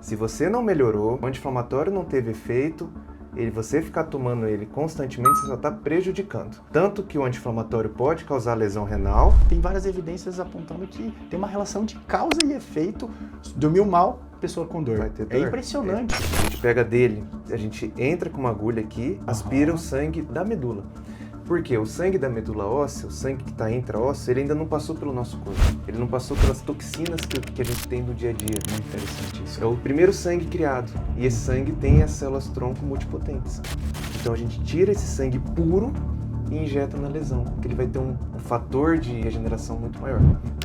Se você não melhorou, o anti-inflamatório não teve efeito, você ficar tomando ele constantemente, você só está prejudicando. Tanto que o anti-inflamatório pode causar lesão renal. Tem várias evidências apontando que tem uma relação de causa e efeito. Dormiu mal, pessoa com dor. Vai ter dor. É impressionante. A gente pega dele, a gente entra com uma agulha aqui, aspira o sangue da medula. Por quê? O sangue da medula óssea, o sangue que está intraósseo, ele ainda não passou pelo nosso corpo. Ele não passou pelas toxinas que a gente tem no dia a dia. Muito interessante isso. É o primeiro sangue criado. E esse sangue tem as células tronco multipotentes. Então a gente tira esse sangue puro e injeta na lesão, porque ele vai ter um fator de regeneração muito maior.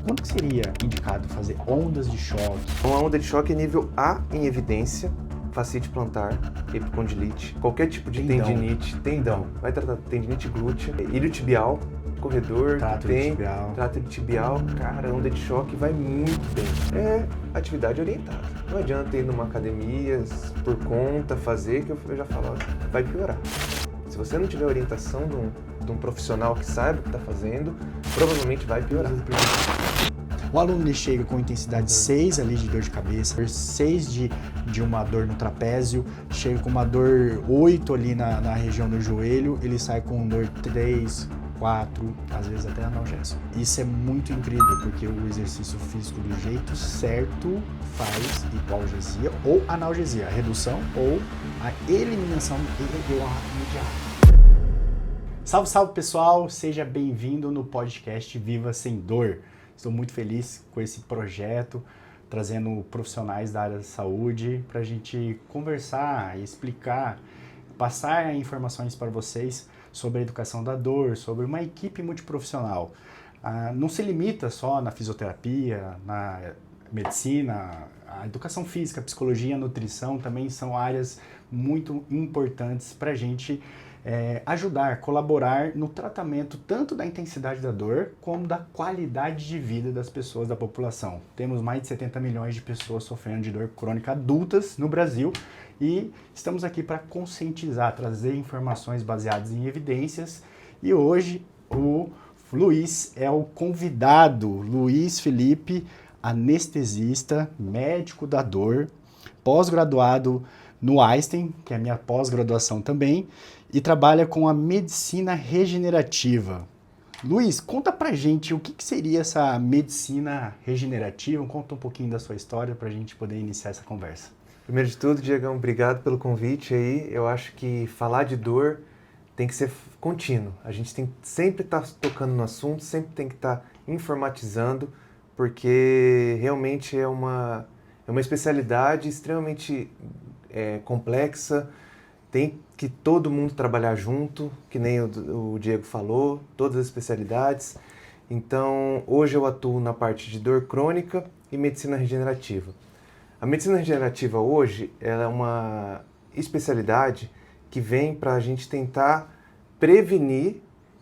Quando que seria indicado fazer ondas de choque? Uma onda de choque é nível A em evidência, fascite plantar, epicondilite, qualquer tipo de tendinite, tendão, vai tratar tendinite glútea, iliotibial, corredor, Trato tibial, cara, onda de choque vai muito bem. É atividade orientada. Não adianta ir numa academia por conta, fazer, que eu já falo, vai piorar. Se você não tiver orientação de um profissional que saiba o que está fazendo, provavelmente vai piorar. O aluno ele chega com intensidade 6 ali de dor de cabeça, 6 de uma dor no trapézio, chega com uma dor 8 ali na região do joelho, ele sai com dor 3, 4, às vezes até analgésico. Isso é muito incrível, porque o exercício físico do jeito certo faz hipoalgesia ou analgesia, a redução ou a eliminação imediata. Salve, salve pessoal, seja bem-vindo no podcast Viva Sem Dor. Estou muito feliz com esse projeto, trazendo profissionais da área da saúde para a gente conversar, explicar, passar informações para vocês sobre a educação da dor, sobre uma equipe multiprofissional. Não se limita só na fisioterapia, na medicina, a educação física, a psicologia, a nutrição também são áreas muito importantes para a gente ajudar, colaborar no tratamento tanto da intensidade da dor como da qualidade de vida das pessoas da população. Temos mais de 70 milhões de pessoas sofrendo de dor crônica adultas no Brasil e estamos aqui para conscientizar, trazer informações baseadas em evidências e hoje o Luiz é o convidado, Luiz Felipe, anestesista, médico da dor, pós-graduado no Einstein, que é a minha pós-graduação também, e trabalha com a medicina regenerativa. Luiz, conta pra gente o que seria essa medicina regenerativa, conta um pouquinho da sua história pra gente poder iniciar essa conversa. Primeiro de tudo, Diegão, obrigado pelo convite aí. Eu acho que falar de dor tem que ser contínuo. A gente tem que sempre estar tocando no assunto, sempre tem que estar informatizando, porque realmente é uma especialidade extremamente complexa. Tem que todo mundo trabalhar junto, que nem o Diego falou, todas as especialidades. Então, hoje eu atuo na parte de dor crônica e medicina regenerativa. A medicina regenerativa hoje ela é uma especialidade que vem para a gente tentar prevenir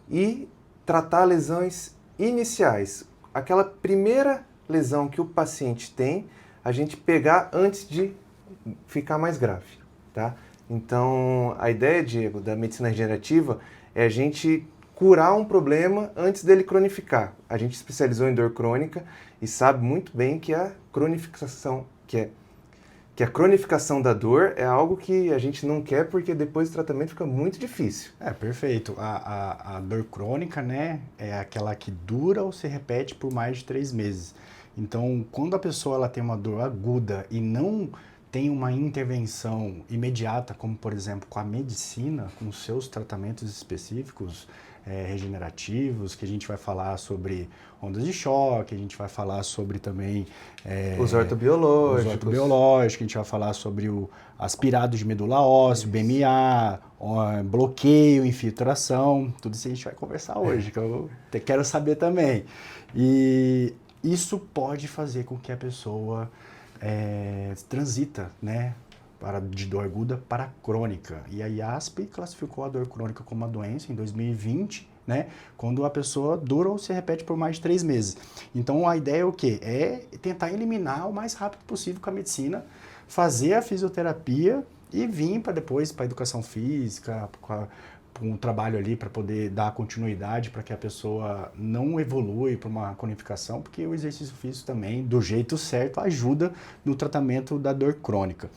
e tratar lesões iniciais. Aquela primeira lesão que o paciente tem, a gente pegar antes de ficar mais grave, tá? Então, a ideia, Diego, da medicina regenerativa é a gente curar um problema antes dele cronificar. A gente especializou em dor crônica e sabe muito bem que a cronificação, que a cronificação da dor é algo que a gente não quer porque depois o tratamento fica muito difícil. Perfeito. A dor crônica, né, é aquela que dura ou se repete por mais de 3 meses. Então, quando a pessoa ela tem uma dor aguda e não tem uma intervenção imediata, como por exemplo com a medicina, com seus tratamentos específicos, regenerativos, que a gente vai falar sobre ondas de choque, a gente vai falar sobre também os ortobiológicos, a gente vai falar sobre o aspirado de medula óssea, BMA, bloqueio, infiltração, tudo isso a gente vai conversar hoje, que eu quero saber também. E isso pode fazer com que a pessoa transita, né, de dor aguda para crônica. E a IASP classificou a dor crônica como uma doença em 2020, né, quando a pessoa dura ou se repete por mais de 3 meses. Então a ideia é o quê? É tentar eliminar o mais rápido possível com a medicina, fazer a fisioterapia e vir para depois para a educação física, um trabalho ali para poder dar continuidade para que a pessoa não evolui para uma cronificação, porque o exercício físico também, do jeito certo, ajuda no tratamento da dor crônica.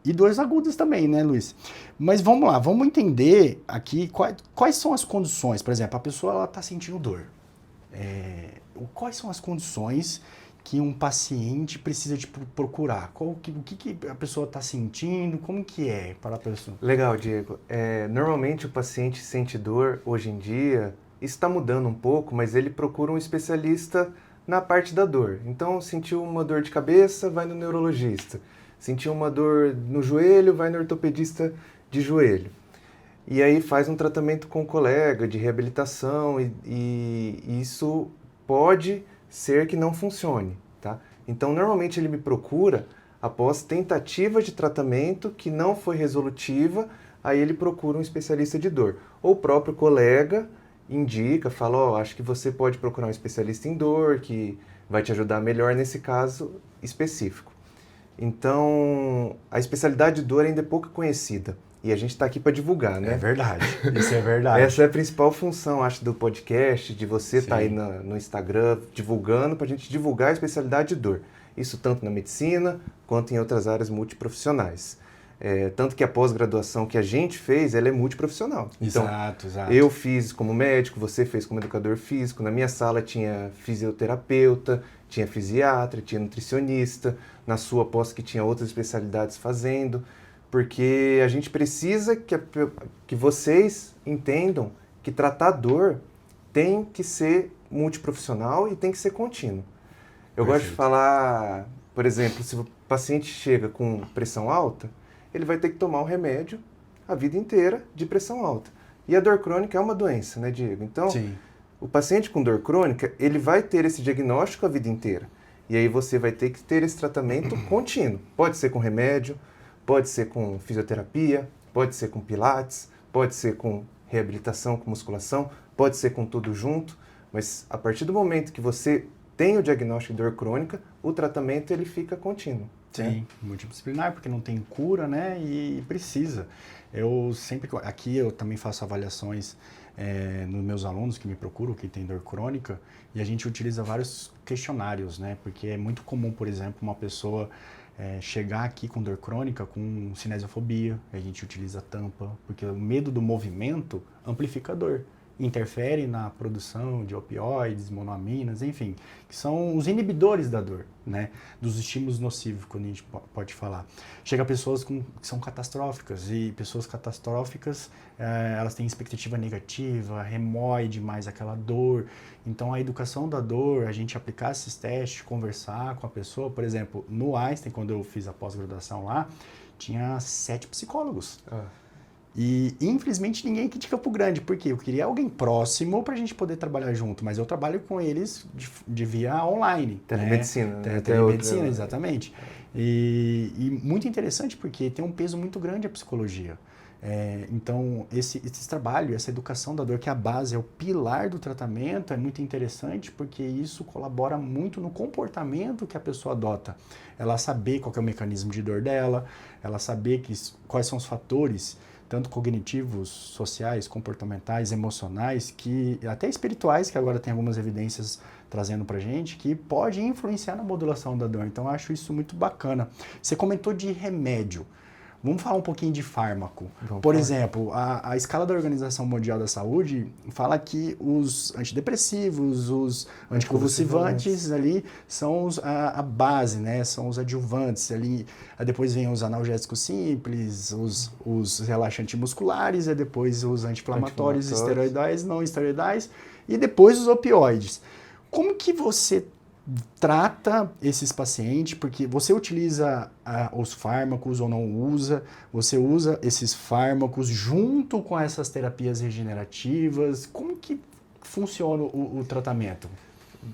E dores agudas também, né, Luiz? Mas vamos lá, vamos entender aqui quais são as condições. Por exemplo, a pessoa está sentindo dor. Quais são as condições que um paciente precisa de procurar? O que a pessoa está sentindo? Como que é para a pessoa? Legal, Diego. Normalmente o paciente sente dor hoje em dia, isso está mudando um pouco, mas ele procura um especialista na parte da dor. Então, sentiu uma dor de cabeça, vai no neurologista. Sentiu uma dor no joelho, vai no ortopedista de joelho. E aí faz um tratamento com o colega de reabilitação e isso pode ser que não funcione, tá? Então, normalmente ele me procura após tentativa de tratamento que não foi resolutiva, aí ele procura um especialista de dor. Ou o próprio colega indica, fala, acho que você pode procurar um especialista em dor, que vai te ajudar melhor nesse caso específico. Então, a especialidade de dor ainda é pouco conhecida. E a gente está aqui para divulgar, né? É verdade, isso é verdade. Essa é a principal função, acho, do podcast, de você estar aí no Instagram divulgando, para a gente divulgar a especialidade de dor. Isso tanto na medicina, quanto em outras áreas multiprofissionais. Tanto que a pós-graduação que a gente fez, ela é multiprofissional. Exato, exato. Eu fiz como médico, você fez como educador físico. Na minha sala tinha fisioterapeuta, tinha fisiatra, tinha nutricionista. Na sua pós que tinha outras especialidades fazendo. Porque a gente precisa que vocês entendam que tratar dor tem que ser multiprofissional e tem que ser contínuo. Eu gosto de falar, por exemplo, se o paciente chega com pressão alta, ele vai ter que tomar um remédio a vida inteira de pressão alta. E a dor crônica é uma doença, né, Diego? Então, o paciente com dor crônica, ele vai ter esse diagnóstico a vida inteira. E aí você vai ter que ter esse tratamento contínuo. Pode ser com remédio, pode ser com fisioterapia, pode ser com pilates, pode ser com reabilitação, com musculação, pode ser com tudo junto, mas a partir do momento que você tem o diagnóstico de dor crônica, o tratamento ele fica contínuo. Sim, multidisciplinar, porque não tem cura, né, e precisa. Aqui eu também faço avaliações nos meus alunos que me procuram, que tem dor crônica, e a gente utiliza vários questionários, né, porque é muito comum, por exemplo, uma pessoa chegar aqui com dor crônica, com cinesiofobia, a gente utiliza tampa, porque o medo do movimento amplifica a dor, interfere na produção de opioides, monoaminas, enfim, que são os inibidores da dor, né, dos estímulos nocivos, quando a gente pode falar. Chega pessoas que são catastróficas, e pessoas catastróficas, elas têm expectativa negativa, remoe demais aquela dor. Então, a educação da dor, a gente aplicar esses testes, conversar com a pessoa, por exemplo, no Einstein, quando eu fiz a pós-graduação lá, tinha 7 psicólogos. E, infelizmente, ninguém aqui de Campo Grande, porque eu queria alguém próximo para a gente poder trabalhar junto, mas eu trabalho com eles de via online. Telemedicina, né? Telemedicina, exatamente. E muito interessante, porque tem um peso muito grande a psicologia. Então, esse trabalho, essa educação da dor, que é a base, é o pilar do tratamento, é muito interessante, porque isso colabora muito no comportamento que a pessoa adota. Ela saber qual que é o mecanismo de dor dela, ela saber quais são os fatores, tanto cognitivos, sociais, comportamentais, emocionais, até espirituais, que agora tem algumas evidências trazendo pra gente, que pode influenciar na modulação da dor. Então, eu acho isso muito bacana. Você comentou de remédio. Vamos falar um pouquinho de fármaco. Por exemplo, a escala da Organização Mundial da Saúde fala que os antidepressivos, os anticonvulsivantes ali são a base, né? São os adjuvantes ali. Depois vem os analgésicos simples, os relaxantes musculares, e depois os anti-inflamatórios, esteroidais, não esteroidais, e depois os opioides. Como que você trata esses pacientes, porque você utiliza os fármacos ou não usa, você usa esses fármacos junto com essas terapias regenerativas, como que funciona o tratamento?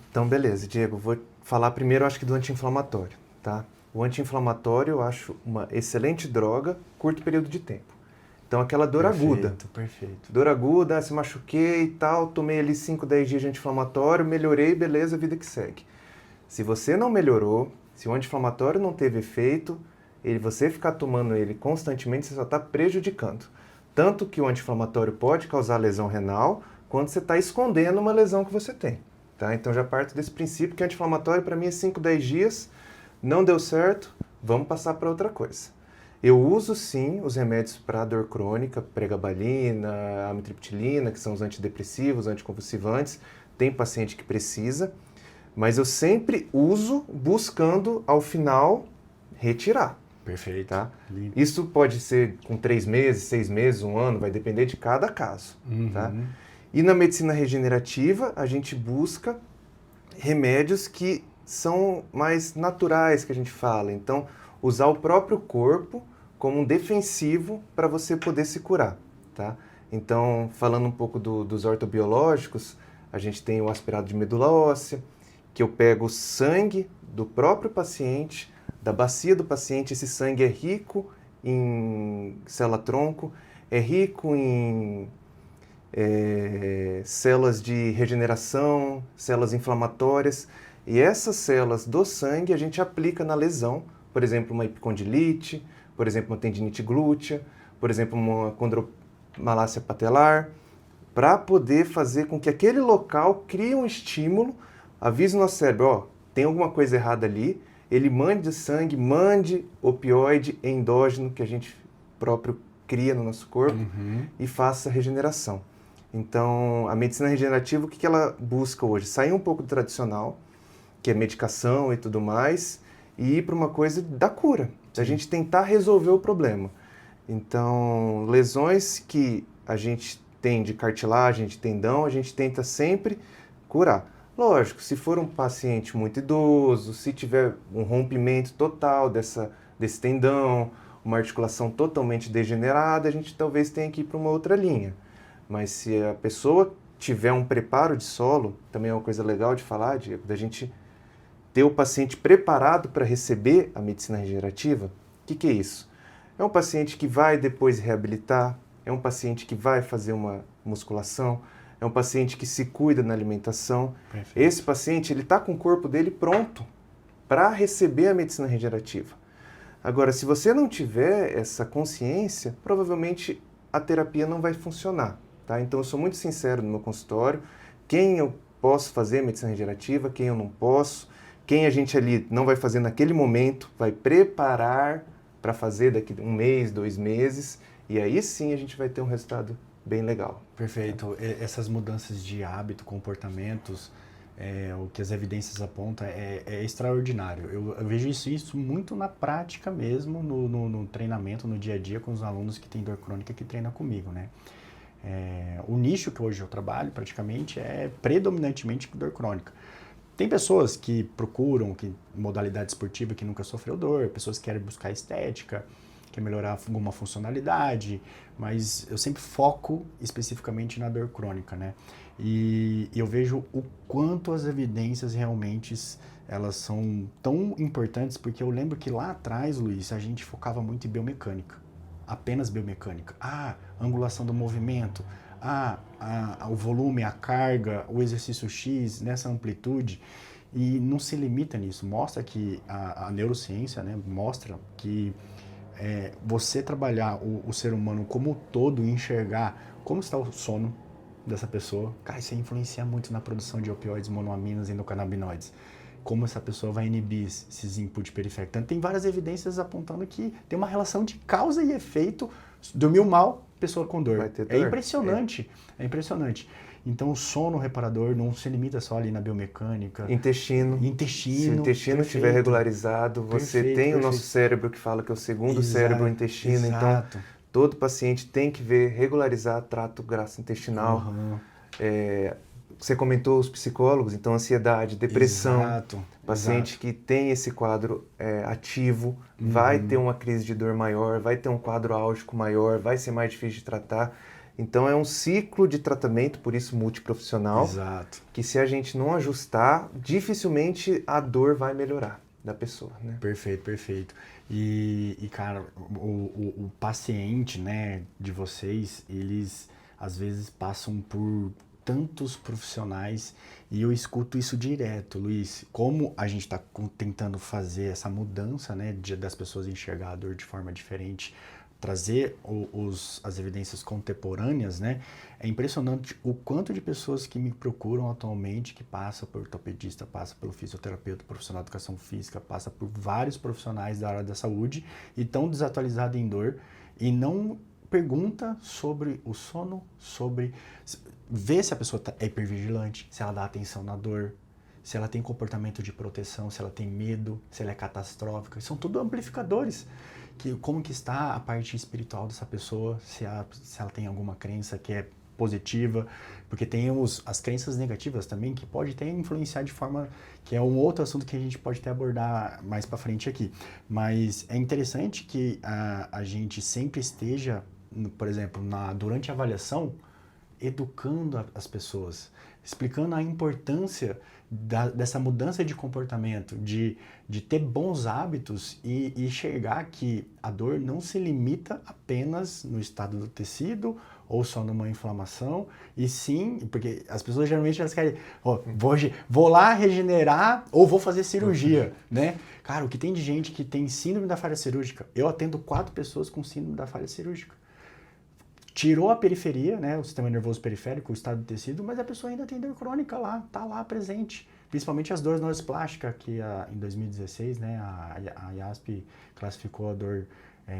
Então, beleza, Diego, vou falar primeiro, acho que do anti-inflamatório, tá? O anti-inflamatório eu acho uma excelente droga, curto período de tempo. Então, aquela dor aguda. Perfeito. Dor aguda, se machuquei e tal, tomei ali 5, 10 dias de anti-inflamatório, melhorei, beleza, vida que segue. Se você não melhorou, se o anti-inflamatório não teve efeito, você ficar tomando ele constantemente, você só está prejudicando. Tanto que o anti-inflamatório pode causar lesão renal, quanto você está escondendo uma lesão que você tem. Tá? Então já parto desse princípio que anti-inflamatório para mim é 5, 10 dias, não deu certo, vamos passar para outra coisa. Eu uso sim os remédios para dor crônica, pregabalina, amitriptilina, que são os antidepressivos, anticonvulsivantes, tem paciente que precisa, mas eu sempre uso buscando ao final retirar. Perfeito. Tá? Isso pode ser com 3 meses, 6 meses, 1 ano, vai depender de cada caso. Tá? E na medicina regenerativa, a gente busca remédios que são mais naturais, que a gente fala. Então, usar o próprio corpo como um defensivo para você poder se curar. Tá? Então, falando um pouco dos ortobiológicos, a gente tem o aspirado de medula óssea, que eu pego o sangue do próprio paciente, da bacia do paciente. Esse sangue é rico em célula-tronco, é rico em células de regeneração, células inflamatórias, e essas células do sangue a gente aplica na lesão, por exemplo, uma epicondilite, por exemplo, uma tendinite glútea, por exemplo, uma condromalácia patelar, para poder fazer com que aquele local crie um estímulo, avise o nosso cérebro, ó, tem alguma coisa errada ali, ele mande sangue, mande opioide endógeno que a gente próprio cria no nosso corpo e faça regeneração. Então, a medicina regenerativa, o que ela busca hoje? Sair um pouco do tradicional, que é medicação e tudo mais, e ir para uma coisa da cura, da gente tentar resolver o problema. Então, lesões que a gente tem de cartilagem, de tendão, a gente tenta sempre curar. Lógico, se for um paciente muito idoso, se tiver um rompimento total desse tendão, uma articulação totalmente degenerada, a gente talvez tenha que ir para uma outra linha. Mas se a pessoa tiver um preparo de solo, também é uma coisa legal de falar, Diego, da gente ter o paciente preparado para receber a medicina regenerativa. O que é isso? É um paciente que vai depois reabilitar, é um paciente que vai fazer uma musculação, é um paciente que se cuida na alimentação. Perfeito. Esse paciente ele está com o corpo dele pronto para receber a medicina regenerativa. Agora, se você não tiver essa consciência, provavelmente a terapia não vai funcionar. Tá? Então, eu sou muito sincero no meu consultório, quem eu posso fazer medicina regenerativa, quem eu não posso, quem a gente ali não vai fazer naquele momento, vai preparar para fazer daqui 1 mês, 2 meses, e aí sim a gente vai ter um resultado bem legal. Perfeito. Essas mudanças de hábito, comportamentos, o que as evidências apontam é extraordinário. Eu vejo isso muito na prática mesmo, no treinamento, no dia a dia com os alunos que têm dor crônica que treinam comigo, né? O nicho que hoje eu trabalho praticamente é predominantemente dor crônica. Tem pessoas que procuram modalidade esportiva que nunca sofreu dor, pessoas que querem buscar estética, quer melhorar alguma funcionalidade, mas eu sempre foco especificamente na dor crônica, né? E eu vejo o quanto as evidências realmente elas são tão importantes, porque eu lembro que lá atrás, Luiz, a gente focava muito em biomecânica, apenas biomecânica. Angulação do movimento, o volume, a carga, o exercício X nessa amplitude, e não se limita nisso. Mostra que a neurociência, né, mostra que você trabalhar o ser humano como um todo e enxergar como está o sono dessa pessoa, cara, isso influencia muito na produção de opioides, monoaminas e endocannabinoides. Como essa pessoa vai inibir esses inputs periféricos. Então, tem várias evidências apontando que tem uma relação de causa e efeito. Dormiu mal, pessoa com dor. Vai ter dor. É impressionante. É impressionante. Então, o sono reparador não se limita só ali na biomecânica. Intestino. Se o intestino estiver regularizado, você tem o nosso cérebro que fala que é o segundo cérebro, o intestino. Exato. Então, todo paciente tem que ver, regularizar trato gastrointestinal. Você comentou os psicólogos, então ansiedade, depressão. Exato. Paciente que tem esse quadro ativo vai ter uma crise de dor maior, vai ter um quadro álgico maior, vai ser mais difícil de tratar. Então é um ciclo de tratamento, por isso multiprofissional. Exato. Que se a gente não ajustar, dificilmente a dor vai melhorar da pessoa, né? Perfeito, perfeito. E cara, o paciente, né, de vocês, eles às vezes passam por tantos profissionais e eu escuto isso direto, Luiz. Como a gente está tentando fazer essa mudança, né, das pessoas enxergar a dor de forma diferente trazer as evidências contemporâneas, né? É impressionante o quanto de pessoas que me procuram atualmente, que passa por ortopedista, passa pelo fisioterapeuta, profissional de educação física, passa por vários profissionais da área da saúde e estão desatualizados em dor e não pergunta sobre o sono, sobre ver se a pessoa é hipervigilante, se ela dá atenção na dor, se ela tem comportamento de proteção, se ela tem medo, se ela é catastrófica. São tudo amplificadores. Como que está a parte espiritual dessa pessoa, se ela tem alguma crença que é positiva, porque tem as crenças negativas também, que pode até influenciar de forma, que é um outro assunto que a gente pode até abordar mais para frente aqui. Mas é interessante que a gente sempre esteja, por exemplo, durante a avaliação, educando as pessoas, explicando a importância dessa mudança de comportamento, de ter bons hábitos e enxergar que a dor não se limita apenas no estado do tecido ou só numa inflamação, e sim, porque as pessoas geralmente elas querem, vou lá regenerar ou vou fazer cirurgia, né? Cara, o que tem de gente que tem síndrome da falha cirúrgica? Eu atendo 4 pessoas com síndrome da falha cirúrgica. Tirou a periferia, né, o sistema nervoso periférico, o estado do tecido, mas a pessoa ainda tem dor crônica lá, tá lá presente. Principalmente as dores nociplásticas, que em 2016, né, a IASP classificou a dor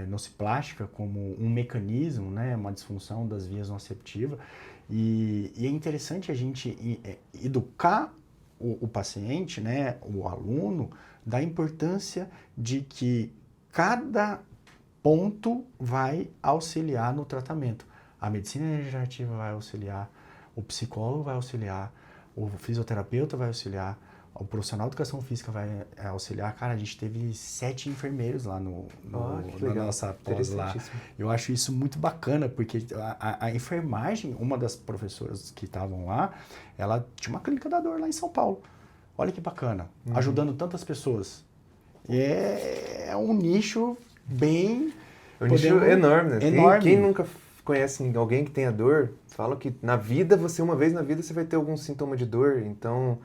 nociplástica como um mecanismo, né, uma disfunção das vias nociceptivas. E é interessante a gente educar o paciente, né, o aluno, da importância de que cada ponto vai auxiliar no tratamento. A medicina regenerativa vai auxiliar, o psicólogo vai auxiliar, o fisioterapeuta vai auxiliar, o profissional de educação física vai auxiliar. Cara, a gente teve 7 enfermeiros lá na nossa pós lá. Eu acho isso muito bacana, porque a enfermagem, uma das professoras que estavam lá, ela tinha uma clínica da dor lá em São Paulo. Olha que bacana, ajudando tantas pessoas. E é um nicho bem... É um nicho enorme, né? Enorme. Quem nunca conhece alguém que tenha dor, fala que uma vez na vida você vai ter algum sintoma de dor, então...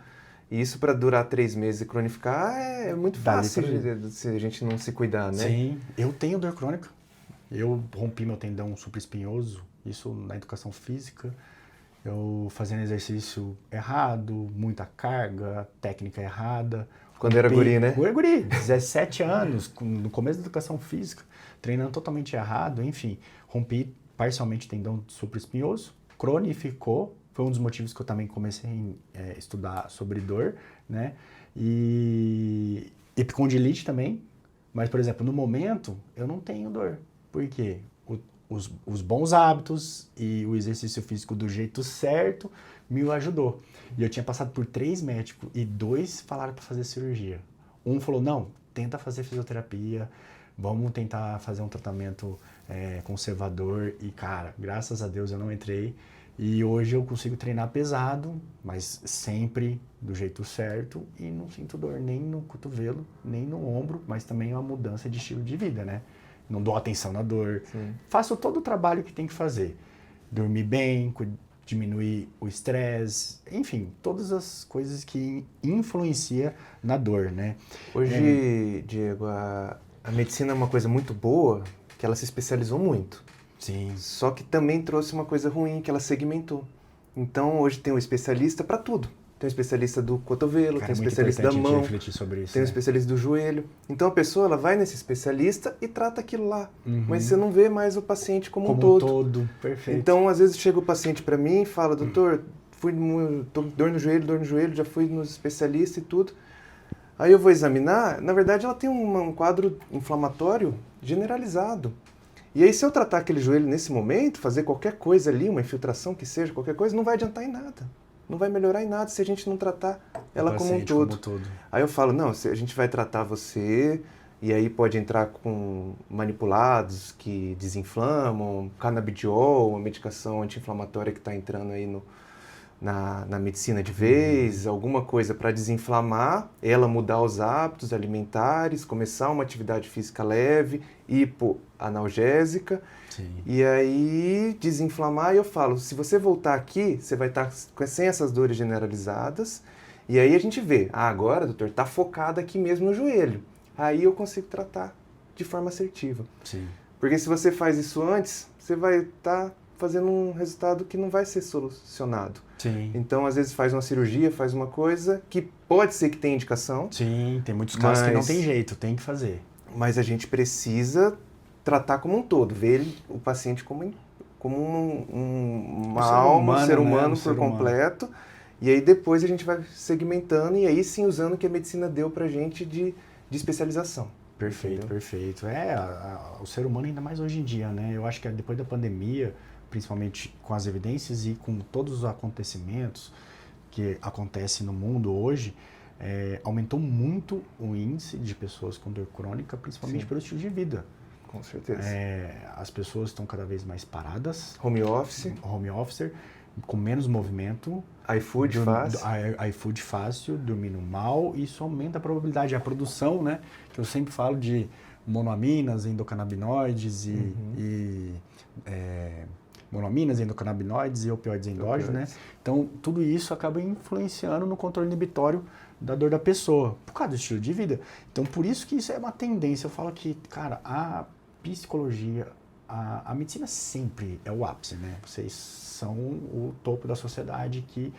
E isso para durar 3 meses e cronificar é muito fácil se a gente não se cuidar, né? Sim, eu tenho dor crônica. Eu rompi meu tendão supraespinhoso, isso na educação física. Eu fazendo exercício errado, muita carga, técnica errada. Quando era guri, né? Eu era guri, 17 anos, no começo da educação física, treinando totalmente errado, enfim. Rompi parcialmente o tendão supraespinhoso, cronificou. Foi um dos motivos que eu também comecei a estudar sobre dor, né? E epicondilite também. Mas, por exemplo, no momento, eu não tenho dor. Por quê? Os bons hábitos e o exercício físico do jeito certo me ajudou. E eu tinha passado por 3 médicos e 2 falaram para fazer cirurgia. Um falou, não, tenta fazer fisioterapia, vamos tentar fazer um tratamento conservador. E, cara, graças a Deus eu não entrei. E hoje eu consigo treinar pesado, mas sempre do jeito certo e não sinto dor nem no cotovelo, nem no ombro, mas também é uma mudança de estilo de vida, né? Não dou atenção na dor. Sim. Faço todo o trabalho que tem que fazer. Dormir bem, diminuir o estresse, enfim, todas as coisas que influenciam na dor, né? Hoje, Diego, a medicina é uma coisa muito boa, que ela se especializou muito. Sim. Só que também trouxe uma coisa ruim, que ela segmentou. Então, hoje tem um especialista para tudo. Tem um especialista do cotovelo, tem um especialista da mão, sobre isso, tem um especialista do joelho. Então, a pessoa ela vai nesse especialista e trata aquilo lá. Mas você não vê mais o paciente como um todo. Perfeito. Então, às vezes, chega o paciente para mim e fala, doutor, tô dor no joelho, já fui no especialista e tudo. Aí eu vou examinar, na verdade, ela tem um quadro inflamatório generalizado. E aí, se eu tratar aquele joelho nesse momento, fazer qualquer coisa ali, uma infiltração que seja, qualquer coisa, não vai adiantar em nada. Não vai melhorar em nada se a gente não tratar ela como um todo. Aí eu falo, não, a gente vai tratar você, e aí pode entrar com manipulados que desinflamam, canabidiol, uma medicação anti-inflamatória que está entrando aí na medicina de vez, alguma coisa para desinflamar, ela mudar os hábitos alimentares, começar uma atividade física leve, hipoanalgésica, e aí desinflamar. E eu falo, se você voltar aqui, você vai estar sem essas dores generalizadas, e aí a gente vê, agora, doutor, está focado aqui mesmo no joelho. Aí eu consigo tratar de forma assertiva. Sim. Porque se você faz isso antes, você vai estar fazendo um resultado que não vai ser solucionado. Sim. Então, às vezes faz uma cirurgia, faz uma coisa que pode ser que tenha indicação. Sim, tem muitos casos que não tem jeito, tem que fazer. Mas a gente precisa tratar como um todo, ver o paciente como uma alma, um ser humano por completo. E aí depois a gente vai segmentando e aí sim usando o que a medicina deu pra gente de especialização. Perfeito, entendeu? Perfeito. O ser humano ainda mais hoje em dia, né? Eu acho que depois da pandemia, principalmente com as evidências e com todos os acontecimentos que acontecem no mundo hoje, aumentou muito o índice de pessoas com dor crônica, principalmente pelo estilo de vida. Com certeza. As pessoas estão cada vez mais paradas. Home office, com menos movimento. iFood fácil. iFood fácil, dormindo mal. Isso aumenta a probabilidade. A produção, né? Que eu sempre falo de monoaminas, endocannabinoides monoaminas, endocannabinoides e opioides endógenos, né? Então, tudo isso acaba influenciando no controle inibitório da dor da pessoa, por causa do estilo de vida. Então, por isso que isso é uma tendência. Eu falo que, cara, a psicologia, a medicina sempre é o ápice, né? Vocês são o topo da sociedade que,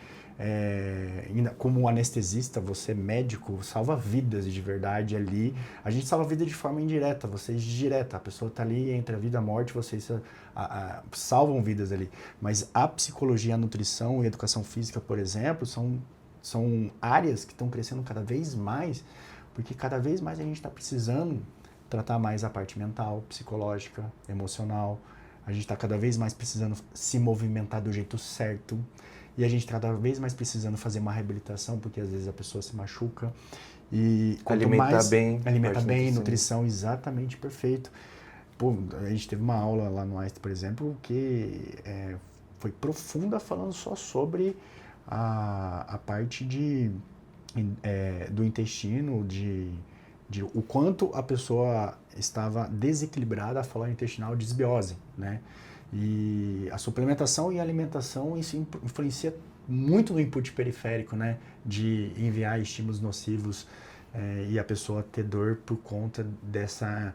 como anestesista, você médico, salva vidas de verdade ali. A gente salva vida de forma indireta, vocês direta. A pessoa está ali entre a vida e a morte, vocês salvam vidas ali. Mas a psicologia, a nutrição e a educação física, por exemplo, são áreas que estão crescendo cada vez mais, porque cada vez mais a gente está precisando tratar mais a parte mental, psicológica, emocional. A gente está cada vez mais precisando se movimentar do jeito certo. E a gente está cada vez mais precisando fazer uma reabilitação, porque às vezes a pessoa se machuca. E alimentar bem, nutrição, exatamente, perfeito. Pô, a gente teve uma aula lá no Einstein, por exemplo, que foi profunda, falando só sobre a parte do intestino, o quanto a pessoa estava desequilibrada, a flora intestinal, desbiose, né? E a suplementação e a alimentação, isso influencia muito no input periférico, né? De enviar estímulos nocivos e a pessoa ter dor por conta dessa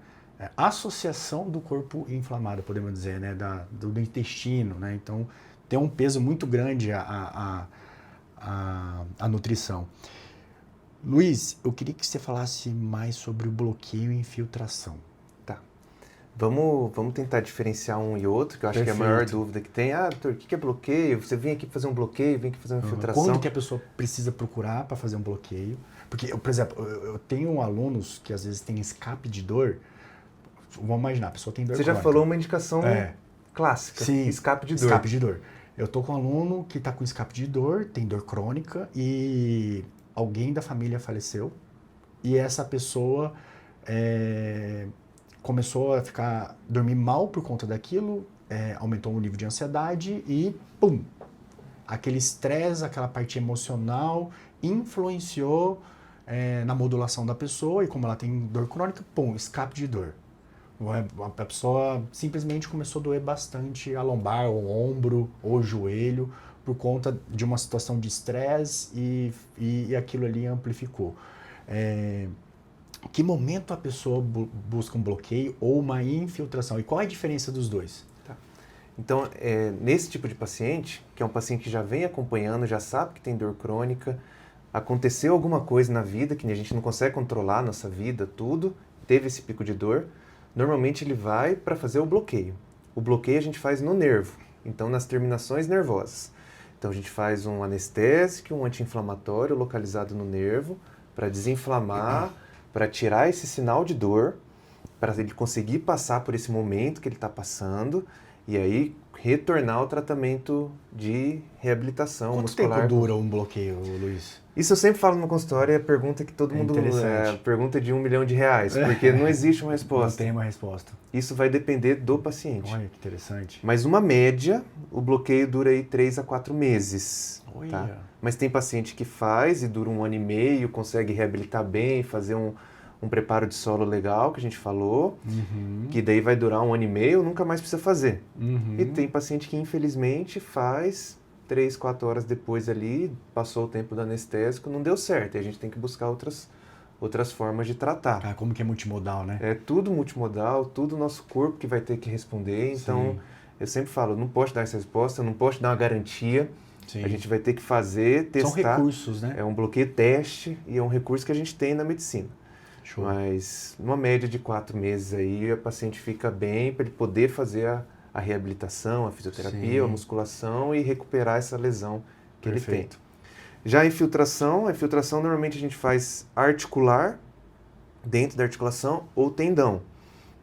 associação do corpo inflamado, podemos dizer, né? Do intestino, né? Então, tem um peso muito grande a nutrição. Luiz, eu queria que você falasse mais sobre o bloqueio e infiltração. Tá. Vamos tentar diferenciar um e outro, que eu acho que é a maior dúvida que tem. Doutor, o que é bloqueio? Você vem aqui fazer um bloqueio, vem aqui fazer uma infiltração. Quando que a pessoa precisa procurar para fazer um bloqueio? Porque, por exemplo, eu tenho alunos que às vezes têm escape de dor. Vamos imaginar, a pessoa tem dor crônica. Você já falou uma indicação clássica. Sim, escape de dor. Escape de dor. Eu tô com um aluno que está com escape de dor, tem dor crônica e alguém da família faleceu e essa pessoa começou a dormir mal por conta daquilo, aumentou o nível de ansiedade e pum! Aquele estresse, aquela parte emocional influenciou na modulação da pessoa e como ela tem dor crônica, pum! Escape de dor. A pessoa simplesmente começou a doer bastante a lombar, o ombro ou o joelho por conta de uma situação de estresse e aquilo ali amplificou. Que momento a pessoa busca um bloqueio ou uma infiltração? E qual é a diferença dos dois? Tá. Então, nesse tipo de paciente, que é um paciente que já vem acompanhando, já sabe que tem dor crônica, aconteceu alguma coisa na vida que a gente não consegue controlar, nossa vida, tudo, teve esse pico de dor, normalmente ele vai para fazer o bloqueio. O bloqueio a gente faz no nervo, então nas terminações nervosas. Então a gente faz um anestésico, um anti-inflamatório localizado no nervo para desinflamar, para tirar esse sinal de dor, para ele conseguir passar por esse momento que ele está passando e aí retornar ao tratamento de reabilitação muscular. Quanto tempo dura um bloqueio, Luiz? Isso eu sempre falo no consultório, é a pergunta que todo mundo pergunta de R$1 milhão, porque não existe uma resposta. Não tem uma resposta. Isso vai depender do paciente. Olha que interessante. Mas uma média, o bloqueio dura aí 3 a 4 meses. Olha. Tá? Mas tem paciente que faz e dura 1 ano e meio, consegue reabilitar bem, fazer um preparo de solo legal, que a gente falou, que daí vai durar 1 ano e meio, nunca mais precisa fazer. E tem paciente que infelizmente faz 3, 4 horas depois ali, passou o tempo do anestésico, não deu certo, e a gente tem que buscar outras outras formas de tratar. Ah, como que é multimodal, né? É tudo multimodal, tudo o nosso corpo que vai ter que responder. Então, Sim. eu sempre falo, eu não posso dar essa resposta, eu não posso dar uma garantia. Sim. A gente vai ter que fazer, testar. São recursos, né? É um bloqueio teste e é um recurso que a gente tem na medicina. Show. Mas numa média de 4 meses aí, a paciente fica bem para ele poder fazer a reabilitação, a fisioterapia, Sim. a musculação e recuperar essa lesão que Perfeito. ele tem. Já a infiltração normalmente a gente faz articular, dentro da articulação, ou tendão.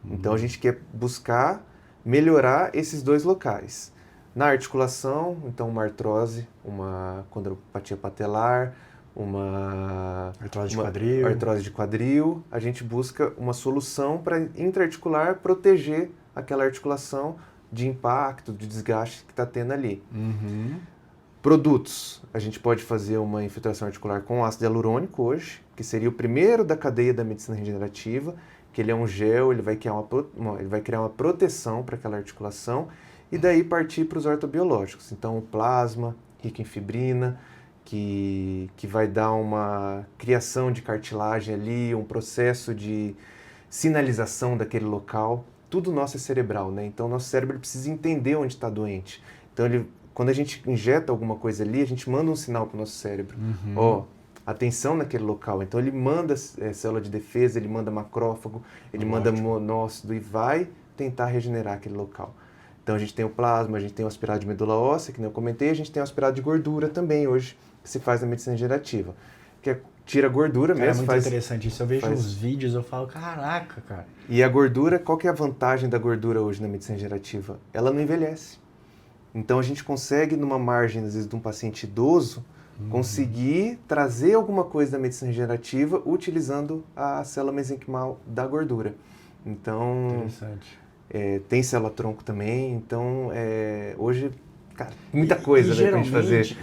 Então a gente quer buscar melhorar esses dois locais. Na articulação, então uma artrose, uma condropatia patelar, uma artrose de quadril, a gente busca uma solução para intraarticular proteger aquela articulação de impacto, de desgaste que está tendo ali. Uhum. Produtos, a gente pode fazer uma infiltração articular com ácido hialurônico hoje, que seria o primeiro da cadeia da medicina regenerativa, que ele é um gel, ele vai criar uma proteção para aquela articulação, e daí partir para os ortobiológicos. Então, o plasma, rico em fibrina, que vai dar uma criação de cartilagem ali, um processo de sinalização daquele local. Tudo nosso é cerebral, né? Então, nosso cérebro precisa entender onde está doente. Então, quando a gente injeta alguma coisa ali, a gente manda um sinal para o nosso cérebro. Ó, atenção naquele local. Então, ele manda célula de defesa, ele manda macrófago, ele manda monócito e vai tentar regenerar aquele local. Então, a gente tem o plasma, a gente tem o aspirado de medula óssea, que nem eu comentei, a gente tem o aspirado de gordura também hoje, que se faz na medicina regenerativa. Que tira a gordura mesmo. É muito interessante isso. Eu vejo uns vídeos, eu falo, caraca, cara. E a gordura, qual que é a vantagem da gordura hoje na medicina regenerativa? Ela não envelhece. Então, a gente consegue, numa margem, às vezes, de um paciente idoso, conseguir trazer alguma coisa da medicina regenerativa utilizando a célula mesenquimal da gordura. Então, interessante. Tem célula-tronco também, então hoje, cara, muita coisa pra gente fazer.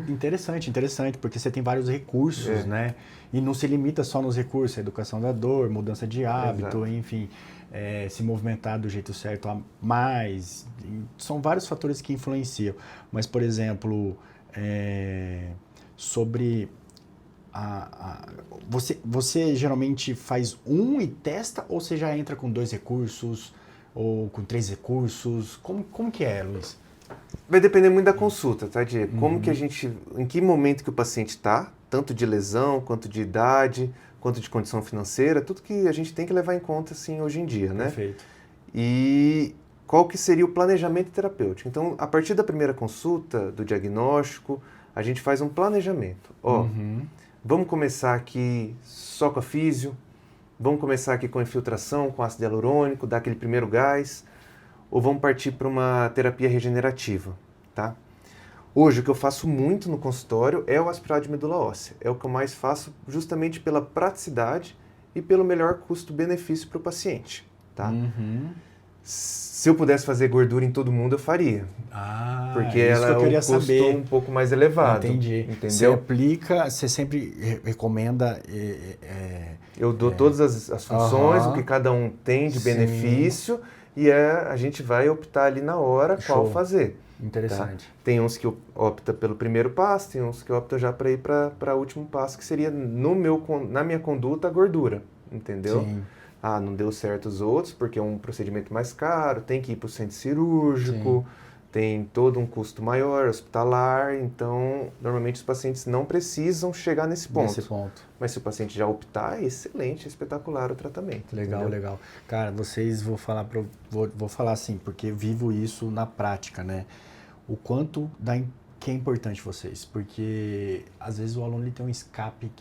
Interessante, porque você tem vários recursos, né? E não se limita só nos recursos, a educação da dor, mudança de hábito, exato, enfim, se movimentar do jeito certo a mais. São vários fatores que influenciam. Mas, por exemplo, sobre você geralmente faz um e testa, ou você já entra com 2 recursos? Ou com 3 recursos? Como que é, Luiz? Vai depender muito da consulta, tá, Diego? Como que em que momento que o paciente está, tanto de lesão, quanto de idade, quanto de condição financeira, tudo que a gente tem que levar em conta, assim, hoje em dia, né? Perfeito. E qual que seria o planejamento terapêutico? Então, a partir da primeira consulta, do diagnóstico, a gente faz um planejamento. Vamos começar aqui só com a físio, vamos começar aqui com a infiltração, com ácido hialurônico, dar aquele primeiro gás, ou vamos partir para uma terapia regenerativa, tá? Hoje, o que eu faço muito no consultório é o aspirado de medula óssea. É o que eu mais faço justamente pela praticidade e pelo melhor custo-benefício para o paciente, tá? Se eu pudesse fazer gordura em todo mundo, eu faria. Porque ela é um custo um pouco mais elevado. Entendi. Entendeu? Você aplica, você sempre recomenda... Eu dou todas as funções, o que cada um tem de benefício, e a gente vai optar ali na hora qual fazer. Interessante. Tá? Tem uns que opta pelo primeiro passo, tem uns que optam já para ir para o último passo, que seria na minha conduta a gordura, entendeu? Sim. Não deu certo os outros, porque é um procedimento mais caro, tem que ir para o centro cirúrgico, tem todo um custo maior, hospitalar, então normalmente os pacientes não precisam chegar nesse ponto. Mas se o paciente já optar, é excelente, é espetacular o tratamento. Legal, entendeu? Legal. Cara, vou falar assim, porque vivo isso na prática, né? O quanto que é importante vocês, porque às vezes o aluno ele tem um escape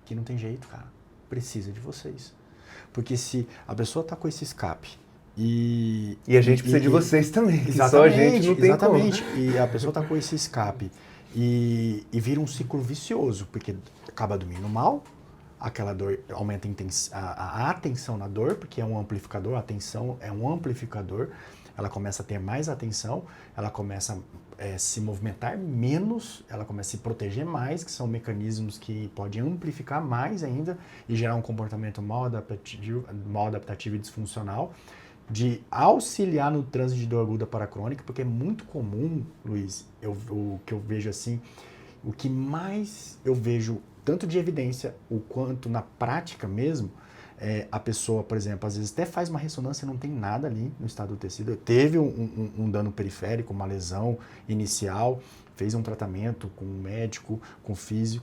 que não tem jeito, cara. Precisa de vocês. Porque se a pessoa está com esse escape e a gente precisa de vocês também, que exatamente, só a gente não tem exatamente. como. E a pessoa está com esse escape e vira um ciclo vicioso, porque acaba dormindo mal, aquela dor aumenta a atenção na dor, porque é um amplificador, a atenção é um amplificador, ela começa a ter mais atenção, ela começa a se movimentar menos, ela começa a se proteger mais, que são mecanismos que podem amplificar mais ainda e gerar um comportamento mal adaptativo e disfuncional, de auxiliar no trânsito de dor aguda para crônica, porque é muito comum, Luiz, o que eu vejo assim, o que mais eu vejo tanto de evidência, o quanto na prática mesmo, a pessoa, por exemplo, às vezes até faz uma ressonância e não tem nada ali no estado do tecido, teve um dano periférico, uma lesão inicial, fez um tratamento com um médico, com físio,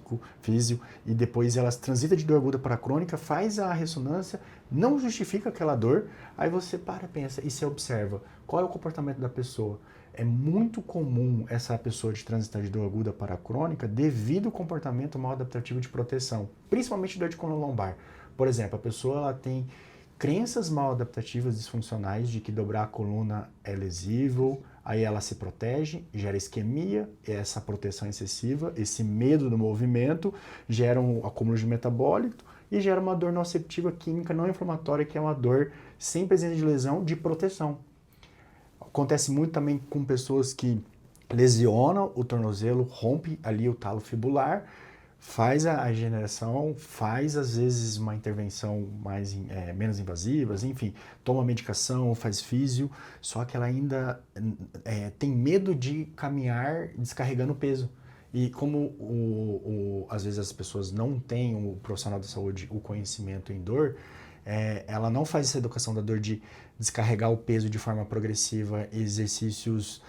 e depois ela transita de dor aguda para crônica, faz a ressonância, não justifica aquela dor, aí você pensa e você observa qual é o comportamento da pessoa. É muito comum essa pessoa de transitar de dor aguda para crônica devido ao comportamento mal adaptativo de proteção, principalmente dor de coluna lombar. Por exemplo, a pessoa ela tem crenças mal adaptativas disfuncionais de que dobrar a coluna é lesivo, aí ela se protege, gera isquemia, essa proteção excessiva, esse medo do movimento, gera um acúmulo de metabólito e gera uma dor nociceptiva química não inflamatória, que é uma dor sem presença de lesão de proteção. Acontece muito também com pessoas que lesionam o tornozelo, rompe ali o talo fibular, faz a regeneração, faz às vezes uma intervenção menos invasiva, enfim, toma medicação, faz físio, só que ela ainda tem medo de caminhar descarregando peso. E como às vezes as pessoas não têm, o profissional da saúde, o conhecimento em dor, ela não faz essa educação da dor de descarregar o peso de forma progressiva, exercícios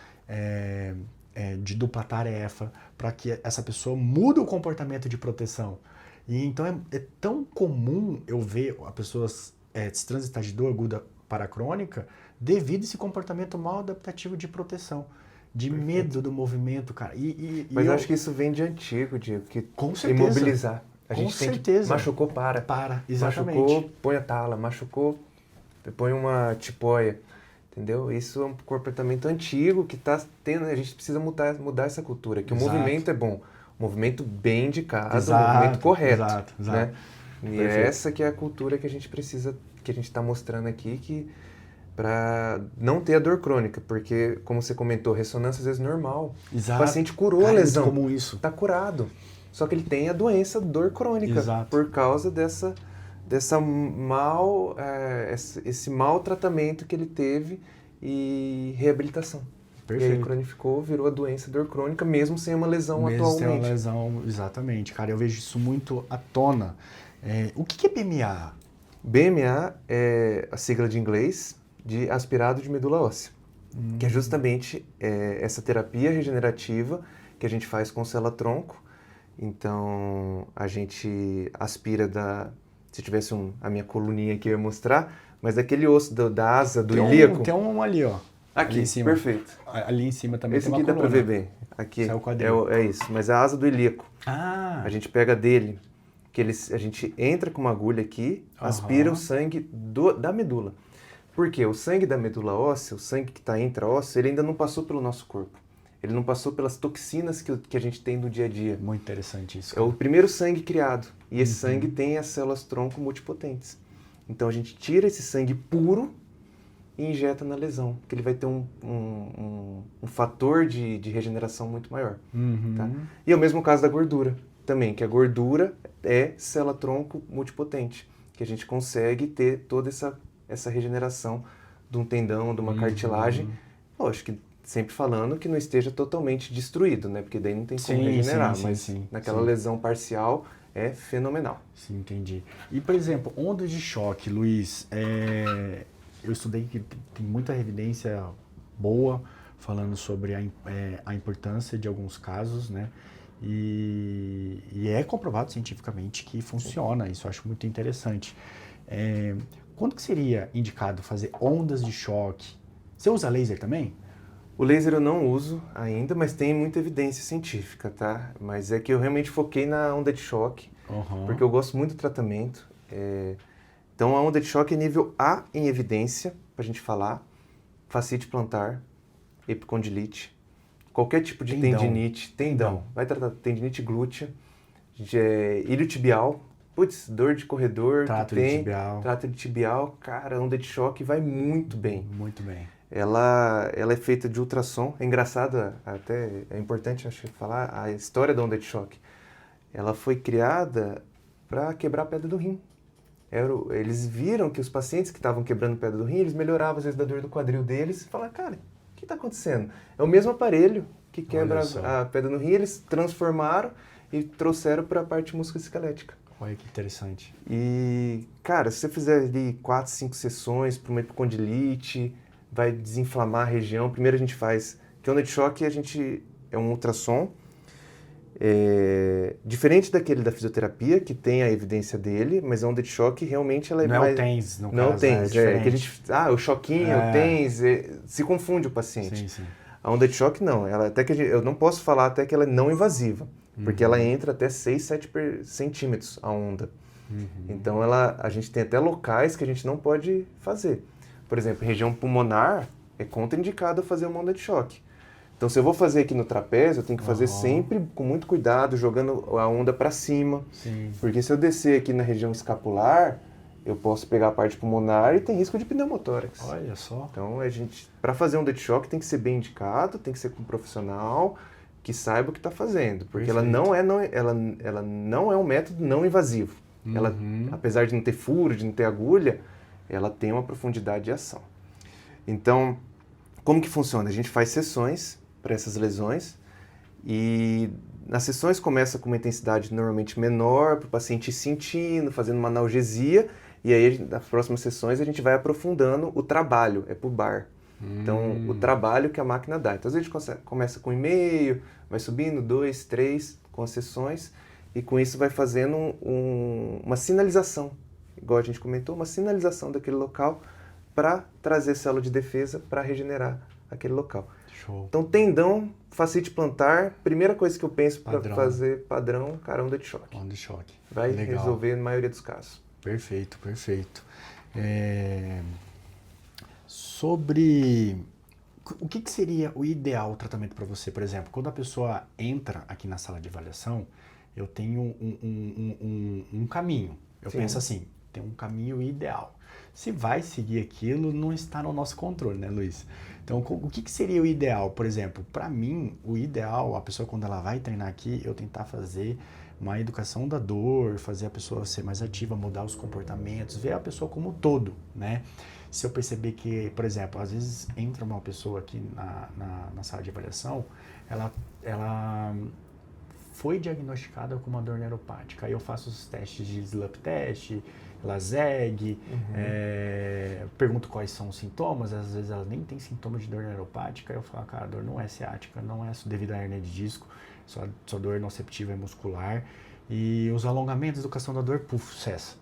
de dupla tarefa, para que essa pessoa mude o comportamento de proteção. E então é tão comum eu ver as pessoas se transitar de dor aguda para crônica devido a esse comportamento mal adaptativo de proteção, de Perfeito. Medo do movimento, cara. Mas eu acho que isso vem de antigo, Diego, que com certeza. Imobilizar. A Com gente tem certeza. que... Machucou, para. Exatamente. Machucou, põe a tala. Machucou, põe uma tipóia. Entendeu? Isso é um comportamento antigo que está tendo... A gente precisa mudar essa cultura, que o movimento é bom. O movimento bem indicado, o movimento correto. Exato. Né? E Perfeito. essa que é a cultura que a gente precisa, que a gente está mostrando aqui, que para não ter a dor crônica, porque, como você comentou, ressonância às vezes normal. Exato. O paciente curou a lesão. É muito comum isso. Está curado. Só que ele tem a doença, dor crônica. Exato. Por causa esse mau tratamento que ele teve e reabilitação. Perfeito. E aí cronificou, virou a doença, dor crônica, mesmo sem uma lesão mesmo atualmente. Sem uma lesão, exatamente. Cara, eu vejo isso muito à tona. O que é BMA? BMA é a sigla de inglês de aspirado de medula óssea, que é justamente essa terapia regenerativa que a gente faz com célula-tronco. Então, a gente aspira se tivesse a minha coluninha aqui eu ia mostrar, mas daquele osso da asa do ilíaco. Tem um ali, ó. Aqui, ali em cima. Perfeito. Ali em cima também Esse tem uma aqui dá coluna. pra ver bem. Aqui Esse é o quadril. é isso, mas a asa do ilíaco. Ah! A gente pega dele, a gente entra com uma agulha aqui, aspira o sangue da medula. Por quê? O sangue da medula óssea, o sangue que está intra-ósseo, ele ainda não passou pelo nosso corpo. Ele não passou pelas toxinas que a gente tem no dia a dia. Muito interessante isso. É o primeiro sangue criado. E esse sangue tem as células tronco multipotentes. Então a gente tira esse sangue puro e injeta na lesão, que ele vai ter um fator de regeneração muito maior. Tá? E é o mesmo caso da gordura também, que a gordura é célula tronco multipotente, que a gente consegue ter toda essa regeneração de um tendão, de uma cartilagem. Lógico que sempre falando que não esteja totalmente destruído, né? Porque daí não tem como regenerar, mas naquela lesão parcial é fenomenal. Sim, entendi. E, por exemplo, ondas de choque, Luiz, eu estudei que tem muita evidência boa falando sobre a importância de alguns casos, né? E é comprovado cientificamente que funciona, isso eu acho muito interessante. Quando que seria indicado fazer ondas de choque? Você usa laser também? O laser eu não uso ainda, mas tem muita evidência científica, tá? Mas é que eu realmente foquei na onda de choque, porque eu gosto muito do tratamento. Então a onda de choque é nível A em evidência, pra gente falar, fascite plantar, epicondilite, qualquer tipo de tendinite, tendão. Vai tratar tendinite glútea, iliotibial, dor de corredor, trato de tibial, cara, onda de choque vai muito bem. Muito bem. Ela é feita de ultrassom. É engraçado, até é importante acho falar a história da onda de choque. Ela foi criada para quebrar a pedra do rim. Eles viram que os pacientes que estavam quebrando pedra do rim, eles melhoravam às vezes da dor do quadril deles e falaram, cara, o que está acontecendo? É o mesmo aparelho que quebra a pedra no rim, eles transformaram e trouxeram para a parte musculoesquelética. Olha que interessante. E, cara, se você fizer ali 4, 5 sessões para uma epicondilite, vai desinflamar a região. Primeiro a gente faz, que onda de choque é um ultrassom, diferente daquele da fisioterapia, que tem a evidência dele, mas a onda de choque realmente ela é não mais... é o TENS, no não caso, TENS, que a gente... o choquinho, o TENS, se confunde o paciente. Sim, sim. A onda de choque não, ela até que eu não posso falar até que ela é não invasiva, porque ela entra até 6, 7 centímetros a onda. Então a gente tem até locais que a gente não pode fazer. Por exemplo, região pulmonar é contraindicado fazer uma onda de choque. Então, se eu vou fazer aqui no trapézio, eu tenho que fazer sempre com muito cuidado, jogando a onda para cima. Sim. Porque se eu descer aqui na região escapular, eu posso pegar a parte pulmonar e tem risco de pneumotórax. Olha só. Então, para fazer onda de choque, tem que ser bem indicado, tem que ser com um profissional que saiba o que está fazendo. Porque ela não é um método não invasivo. Ela, apesar de não ter furo, de não ter agulha, ela tem uma profundidade de ação. Então, como que funciona? A gente faz sessões para essas lesões e nas sessões começa com uma intensidade normalmente menor, para o paciente ir sentindo, fazendo uma analgesia, e aí nas próximas sessões a gente vai aprofundando o trabalho, é por bar. Então, o trabalho que a máquina dá. Então, às vezes a gente começa com 1,5, vai subindo, 2, 3, com as sessões, e com isso vai fazendo uma sinalização, igual a gente comentou, uma sinalização daquele local para trazer célula de defesa para regenerar aquele local. Show. Então, tendão, fascite plantar, primeira coisa que eu penso para fazer padrão, cara, onda de choque. Onda de choque. Vai Legal. resolver na maioria dos casos. Perfeito, perfeito. Sobre o que seria o ideal tratamento para você, por exemplo, quando a pessoa entra aqui na sala de avaliação, eu tenho um caminho. Eu penso assim, tem um caminho ideal. Se vai seguir aquilo, não está no nosso controle, né, Luiz? Então, o que seria o ideal? Por exemplo, para mim, o ideal, a pessoa quando ela vai treinar aqui, eu tentar fazer uma educação da dor, fazer a pessoa ser mais ativa, mudar os comportamentos, ver a pessoa como um todo, né? Se eu perceber que, por exemplo, às vezes entra uma pessoa aqui na sala de avaliação, ela foi diagnosticada com uma dor neuropática. Aí eu faço os testes de SLUP test, LASEG, pergunto quais são os sintomas, às vezes ela nem tem sintoma de dor neuropática, eu falo, cara, a dor não é ciática, não é devido à hernia de disco, sua dor nociceptiva é muscular, e os alongamentos, educação da dor, cessa.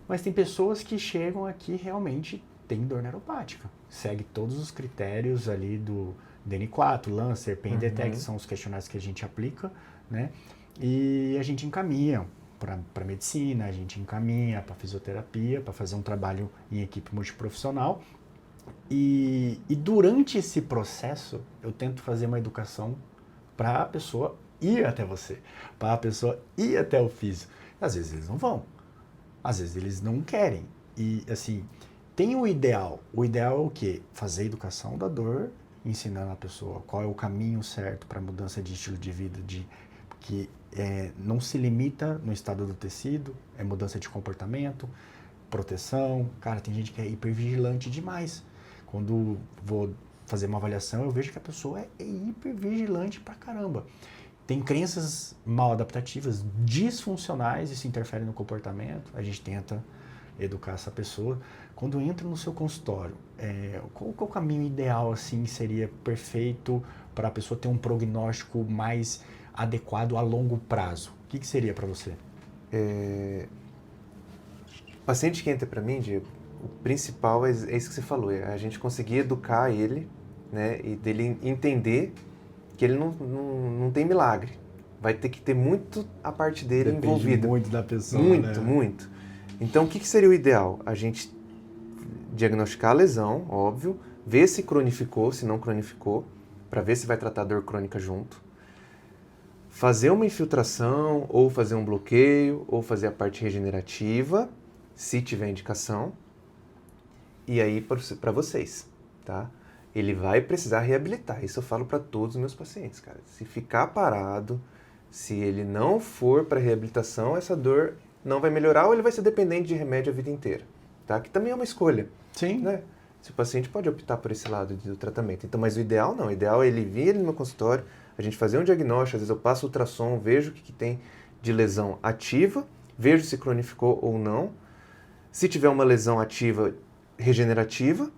Mas tem pessoas que chegam aqui realmente tem dor neuropática, segue todos os critérios ali do DN4, Lancer, Pain Detect, são os questionários que a gente aplica, né? E a gente encaminha para medicina, a gente encaminha para fisioterapia, para fazer um trabalho em equipe multiprofissional. E durante esse processo, eu tento fazer uma educação para a pessoa ir até você, para a pessoa ir até o físio. Às vezes eles não vão, às vezes eles não querem. E assim, tem o ideal. O ideal é o quê? Fazer educação da dor, ensinando a pessoa qual é o caminho certo para a mudança de estilo de vida, que não se limita no estado do tecido, é mudança de comportamento, proteção. Cara, tem gente que é hipervigilante demais. Quando vou fazer uma avaliação, eu vejo que a pessoa é hipervigilante pra caramba. Tem crenças mal adaptativas, disfuncionais, isso interfere no comportamento. A gente tenta educar essa pessoa. Quando entra no seu consultório, qual é o caminho ideal assim seria perfeito para a pessoa ter um prognóstico mais adequado a longo prazo? O que seria para você? O paciente que entra para mim, Diego, o principal é isso que você falou, é a gente conseguir educar ele, né, e dele entender que ele não tem milagre. Vai ter que ter muito a parte dele envolvida. Depende muito da pessoa, muito, né? muito. Então, o que seria o ideal? A gente diagnosticar a lesão, óbvio, ver se cronificou, se não cronificou, para ver se vai tratar a dor crônica junto. Fazer uma infiltração, ou fazer um bloqueio, ou fazer a parte regenerativa, se tiver indicação. E aí, para vocês, tá? Ele vai precisar reabilitar. Isso eu falo para todos os meus pacientes, cara. Se ficar parado, se ele não for para reabilitação, essa dor não vai melhorar ou ele vai ser dependente de remédio a vida inteira, tá? Que também é uma escolha. Sim. Né? Se o paciente pode optar por esse lado do tratamento. Então, mas o ideal não. O ideal é ele vir no meu consultório, a gente fazer um diagnóstico, às vezes eu passo ultrassom, vejo o que tem de lesão ativa, vejo se cronificou ou não. Se tiver uma lesão ativa regenerativa,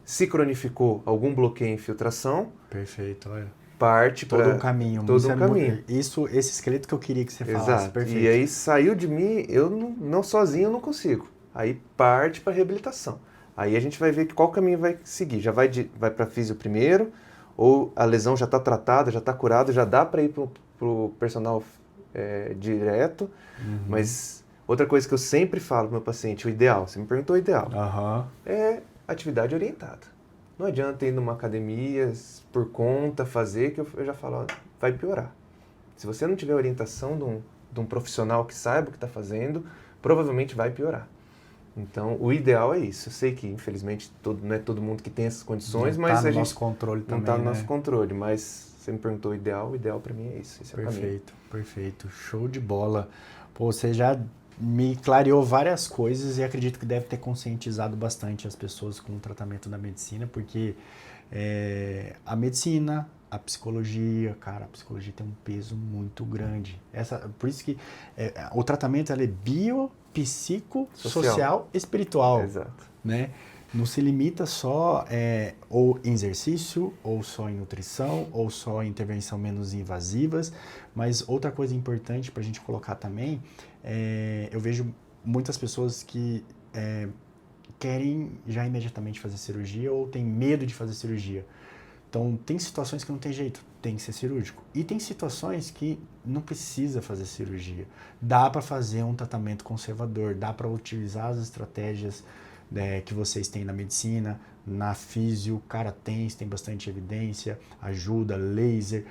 se cronificou algum bloqueio em infiltração, Perfeito, olha. parte para... Todo um caminho. Todo um caminho. Esse esqueleto que eu queria que você falasse. Exato. Perfeito. E aí saiu de mim, eu não sozinho eu não consigo. Aí parte para reabilitação. Aí a gente vai ver qual caminho vai seguir. Já vai para físio primeiro, ou a lesão já está tratada, já está curada, já dá para ir para o personal direto. Mas outra coisa que eu sempre falo para o meu paciente, o ideal, você me perguntou o ideal, é atividade orientada. Não adianta ir numa academia por conta, fazer, que eu já falo, vai piorar. Se você não tiver orientação de um profissional que saiba o que está fazendo, provavelmente vai piorar. Então, o ideal é isso. Eu sei que, infelizmente, não é todo mundo que tem essas condições, mas a gente... nosso controle também, não está no nosso controle, mas você me perguntou o ideal para mim é isso. Esse é o caminho. Perfeito, perfeito. Show de bola. Pô, você já me clareou várias coisas e acredito que deve ter conscientizado bastante as pessoas com o tratamento da medicina, porque a medicina, a psicologia, cara, a psicologia tem um peso muito grande. Por isso que o tratamento é biopsicossocial espiritual. Exato. Né? Não se limita só ou em exercício, ou só em nutrição, ou só em intervenção menos invasivas, mas outra coisa importante para a gente colocar também, eu vejo muitas pessoas que querem já imediatamente fazer cirurgia ou têm medo de fazer cirurgia. Então, tem situações que não tem jeito, tem que ser cirúrgico. E tem situações que não precisa fazer cirurgia. Dá para fazer um tratamento conservador, dá para utilizar as estratégias que vocês têm na medicina, na físio, cara, tem bastante evidência, ajuda, laser,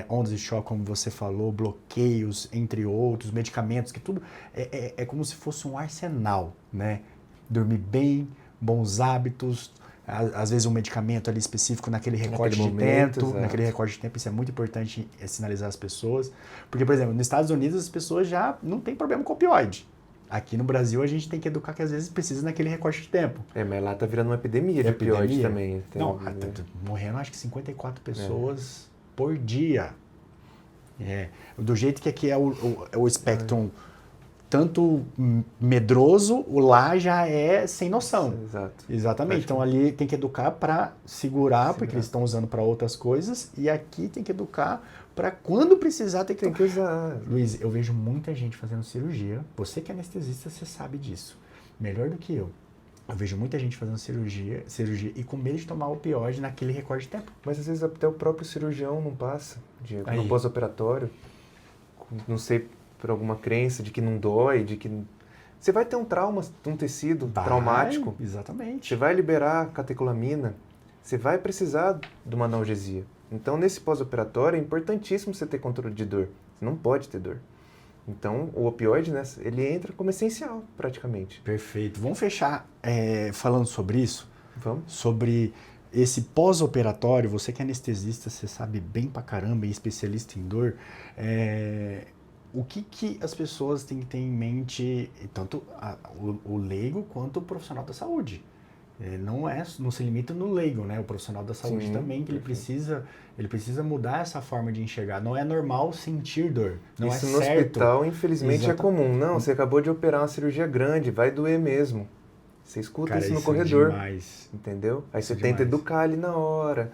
ondas de choque, como você falou, bloqueios, entre outros, medicamentos, que tudo é como se fosse um arsenal, né? Dormir bem, bons hábitos, às vezes um medicamento ali específico naquele recorte de tempo, naquele recorte de tempo, isso é muito importante sinalizar as pessoas, porque, por exemplo, nos Estados Unidos as pessoas já não têm problema com opioide. Aqui no Brasil a gente tem que educar que às vezes precisa naquele recorte de tempo. Mas lá tá virando uma epidemia de opioide também. Não, morrendo acho que 54 pessoas por dia. Do jeito que aqui é o espectro tanto medroso, o lá já é sem noção. Exato. Exatamente. Então ali tem que educar para segurar, porque eles estão usando para outras coisas, e aqui tem que educar para quando precisar tem que usar. Luiz, eu vejo muita gente fazendo cirurgia. Você que é anestesista, você sabe disso. Melhor do que eu. Eu vejo muita gente fazendo cirurgia e com medo de tomar opioide naquele recorte de tempo. Mas às vezes até o próprio cirurgião não passa, no pós-operatório. Não sei, por alguma crença de que não dói, de que... Você vai ter um trauma, um tecido traumático. Exatamente. Você vai liberar catecolamina. Você vai precisar de uma analgesia. Então, nesse pós-operatório, é importantíssimo você ter controle de dor. Você não pode ter dor. Então, o opioide, né, ele entra como essencial, praticamente. Perfeito. Vamos fechar falando sobre isso? Vamos. Sobre esse pós-operatório. Você que é anestesista, você sabe bem pra caramba e especialista em dor. O que as pessoas têm que ter em mente, tanto o leigo quanto o profissional da saúde? Não se limita no leigo, né? O profissional da saúde também, que ele precisa mudar essa forma de enxergar. Não é normal sentir dor, não isso é no certo. Hospital, infelizmente, é comum. Não, você acabou de operar uma cirurgia grande, vai doer mesmo. Você escuta isso no corredor, entendeu? Aí você tenta educar ali na hora.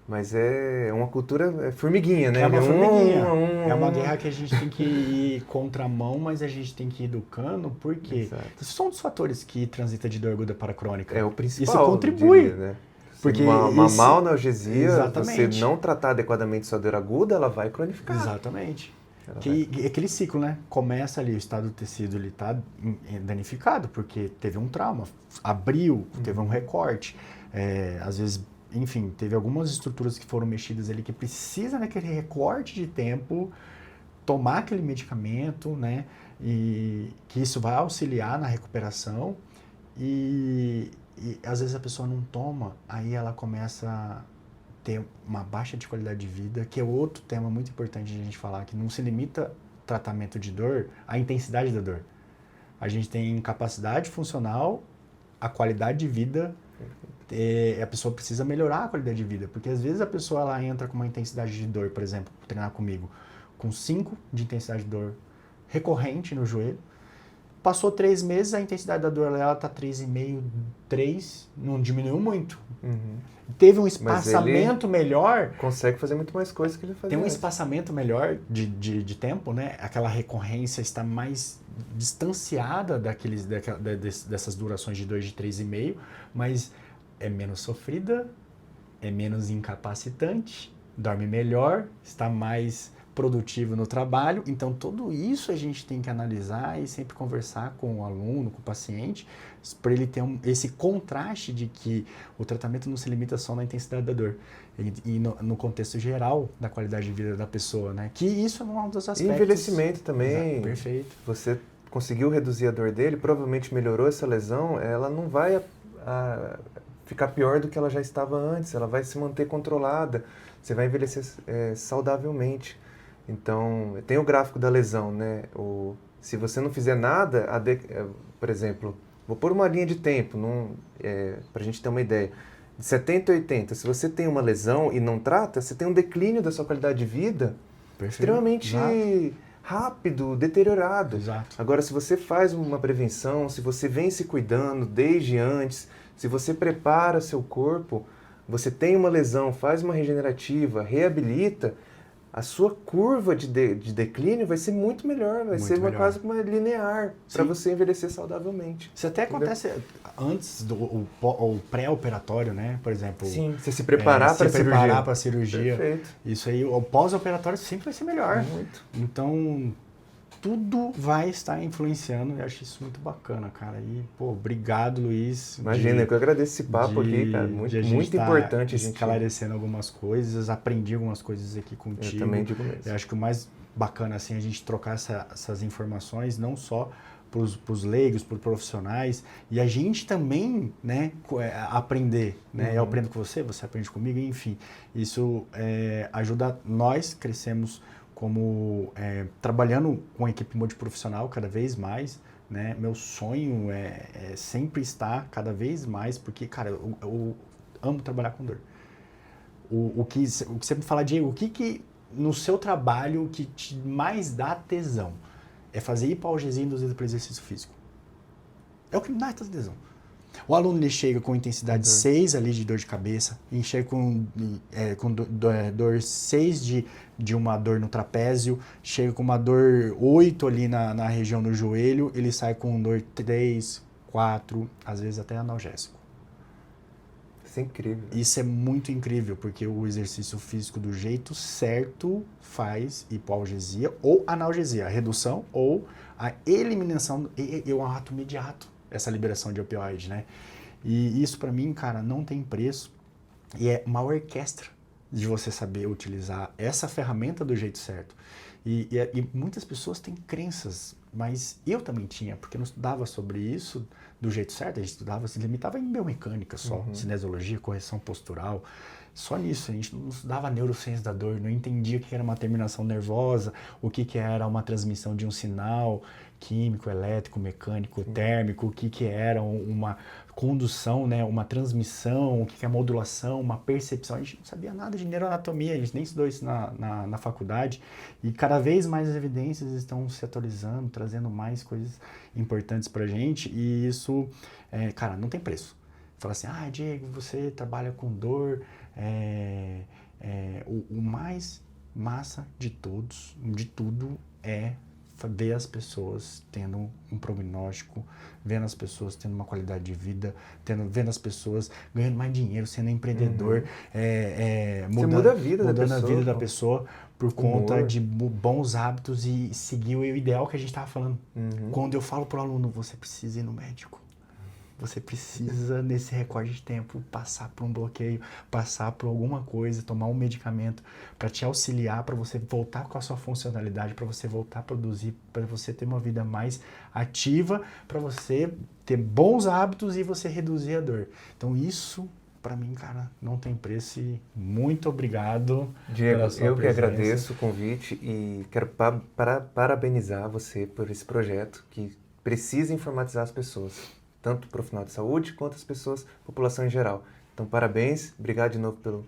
Mas é uma cultura formiguinha, né? É uma formiguinha. É uma guerra que a gente tem que ir contramão, mas a gente tem que ir educando, porque isso são dos fatores que transita de dor aguda para crônica. É o principal. Isso contribui. Diria, né? Porque uma má analgesia, você não tratar adequadamente sua dor aguda, ela vai cronificar. Exatamente. Aquele ciclo, né? Começa ali, o estado do tecido ele está danificado, porque teve um trauma, abriu, teve um recorte, às vezes... Enfim, teve algumas estruturas que foram mexidas ali que precisa naquele recorte de tempo tomar aquele medicamento, né? E que isso vai auxiliar na recuperação e às vezes a pessoa não toma, aí ela começa a ter uma baixa de qualidade de vida, que é outro tema muito importante de a gente falar, que não se limita tratamento de dor à intensidade da dor. A gente tem capacidade funcional, a qualidade de vida a pessoa precisa melhorar a qualidade de vida, porque às vezes a pessoa ela entra com uma intensidade de dor, por exemplo, treinar comigo, com 5 de intensidade de dor recorrente no joelho, passou 3 meses, a intensidade da dor dela está 3,5, 3, não diminuiu muito. Teve um espaçamento melhor. Consegue fazer muito mais coisas que ele fazia. Tem um antes. espaçamento melhor de tempo, né? Aquela recorrência está mais distanciada dessas durações de 2 de 3,5, mas é menos sofrida, é menos incapacitante, dorme melhor, está mais produtivo no trabalho. Então, tudo isso a gente tem que analisar e sempre conversar com o aluno, com o paciente, para ele ter esse contraste de que o tratamento não se limita só na intensidade da dor e no contexto geral da qualidade de vida da pessoa, né? Que isso é um dos aspectos. E envelhecimento também. Exato, perfeito. Você conseguiu reduzir a dor dele, provavelmente melhorou essa lesão, ela não vai ficar pior do que ela já estava antes, ela vai se manter controlada, você vai envelhecer saudavelmente. Então, tem o gráfico da lesão, né? Se você não fizer nada, por exemplo, vou pôr uma linha de tempo, para a gente ter uma ideia. De 70 a 80, se você tem uma lesão e não trata, você tem um declínio da sua qualidade de vida extremamente rápido, deteriorado. Exato. Agora, se você faz uma prevenção, se você vem se cuidando desde antes, se você prepara seu corpo, você tem uma lesão, faz uma regenerativa, reabilita, a sua curva de declínio vai ser muito melhor, vai ser quase uma linear para você envelhecer saudavelmente. Isso até acontece antes do pré-operatório, né? Por exemplo. Sim, você se preparar para a cirurgia. Perfeito. Isso aí, o pós-operatório sempre vai ser melhor. Muito. Então, tudo vai estar influenciando, eu acho isso muito bacana, cara. E, pô, obrigado, Luiz. Imagina, eu que agradeço esse papo aqui, cara. Muito importante a gente esclarecendo algumas coisas, aprendi algumas coisas aqui contigo. Eu também digo mesmo. Eu acho que o mais bacana, assim, é a gente trocar essas informações, não só para os leigos, para os profissionais, e a gente também, né, aprender, né? Eu aprendo com você, você aprende comigo, enfim. Isso ajuda nós, crescemos como trabalhando com a equipe multiprofissional cada vez mais, né? Meu sonho é sempre estar cada vez mais, porque, cara, eu amo trabalhar com dor. O que você me fala, Diego, o que no seu trabalho que te mais dá tesão? É fazer hipoalgesia induzida por exercício físico. É o que me dá tesão. O aluno ele chega com intensidade 6 ali de dor de cabeça, e chega com dor 6 de uma dor no trapézio, chega com uma dor 8 ali na região do joelho, ele sai com dor 3, 4, às vezes até analgésico. Isso é incrível. Isso é muito incrível, porque o exercício físico do jeito certo faz hipoalgesia ou analgesia, a redução ou a eliminação, é um ato imediato. Essa liberação de opioide, né? E isso para mim, cara, não tem preço. E é uma orquestra de você saber utilizar essa ferramenta do jeito certo. E muitas pessoas têm crenças, mas eu também tinha, porque eu não estudava sobre isso do jeito certo. A gente estudava, se limitava em biomecânica só, cinesiologia, correção postural. Só nisso, a gente não estudava neurociência da dor, não entendia o que era uma terminação nervosa, o que era uma transmissão de um sinal químico, elétrico, mecânico, térmico, o que era uma condução, né, uma transmissão, o que é modulação, uma percepção. A gente não sabia nada de neuroanatomia, a gente nem estudou isso na faculdade. E cada vez mais as evidências estão se atualizando, trazendo mais coisas importantes pra gente. E isso, cara, não tem preço. Fala assim, Diego, você trabalha com dor, o mais massa de tudo é ver as pessoas tendo um prognóstico, vendo as pessoas tendo uma qualidade de vida, vendo as pessoas ganhando mais dinheiro, sendo empreendedor, mudando a vida da pessoa por conta de bons hábitos e seguir o ideal que a gente estava falando. Quando eu falo para o aluno, você precisa ir no médico. Você precisa, nesse recorde de tempo, passar por um bloqueio, passar por alguma coisa, tomar um medicamento para te auxiliar, para você voltar com a sua funcionalidade, para você voltar a produzir, para você ter uma vida mais ativa, para você ter bons hábitos e você reduzir a dor. Então isso, para mim, cara, não tem preço e muito obrigado. Diego, eu que agradeço o convite e quero parabenizar você por esse projeto que precisa informatizar as pessoas. tanto o profissional de saúde quanto as pessoas, a população em geral. Então, parabéns, obrigado de novo pelo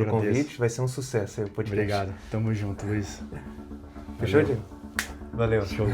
convite, vai ser um sucesso aí o podcast. Obrigado, tamo junto, Luiz. Fechou, Diego? Valeu. Show.